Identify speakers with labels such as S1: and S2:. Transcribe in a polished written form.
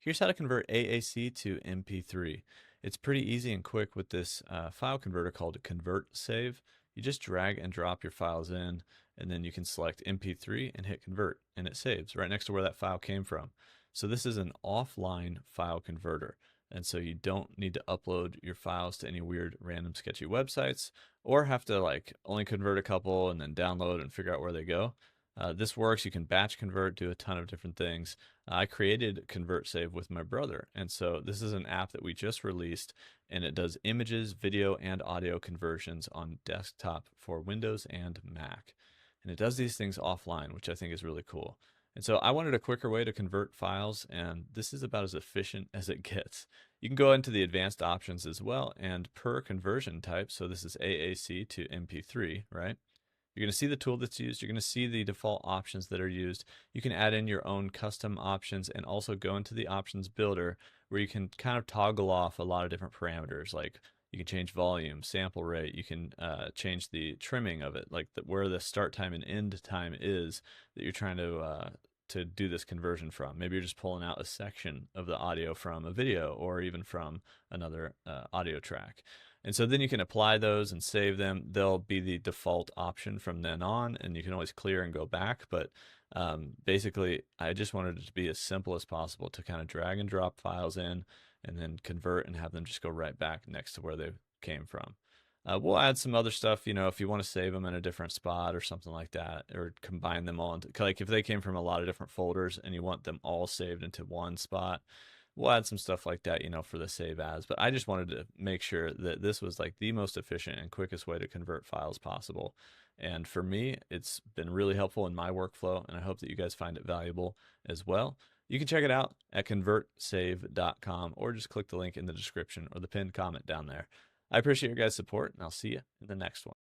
S1: Here's how to convert AAC to MP3. It's pretty easy and quick with this file converter called ConvertSave. You just drag and drop your files in, and then you can select MP3 and hit convert, and it saves right next to where that file came from. So this is an offline file converter, and so you don't need to upload your files to any weird random sketchy websites or have to like only convert a couple and then download and figure out where they go. This works. You can batch convert, do a ton of different things. I created ConvertSave with my brother, and so this is an app that we just released, and it does images, video, and audio conversions on desktop for Windows and Mac. And it does these things offline, which I think is really cool. And so I wanted a quicker way to convert files, and this is about as efficient as it gets. You can go into the advanced options as well, and per conversion type, so this is AAC to MP3, right? You're going to see the tool that's used. You're going to see the default options that are used. You can add in your own custom options and also go into the options builder where you can kind of toggle off a lot of different parameters. Like you can change volume, sample rate. You can change the trimming of it, like where the start time and end time is that you're trying to do this conversion from. Maybe you're just pulling out a section of the audio from a video or even from another audio track. And so then you can apply those and save them. They'll be the default option from then on, and you can always clear and go back. But basically, I just wanted it to be as simple as possible to kind of drag and drop files in and then convert and have them just go right back next to where they came from. We'll add some other stuff, if you want to save them in a different spot or something like that, or combine them all into, like if they came from a lot of different folders and you want them all saved into one spot, we'll add some stuff like that, for the save as. But I just wanted to make sure that this was like the most efficient and quickest way to convert files possible. And for me, it's been really helpful in my workflow, and I hope that you guys find it valuable as well. You can check it out at convertsave.com or just click the link in the description or the pinned comment down there. I appreciate your guys' support, and I'll see you in the next one.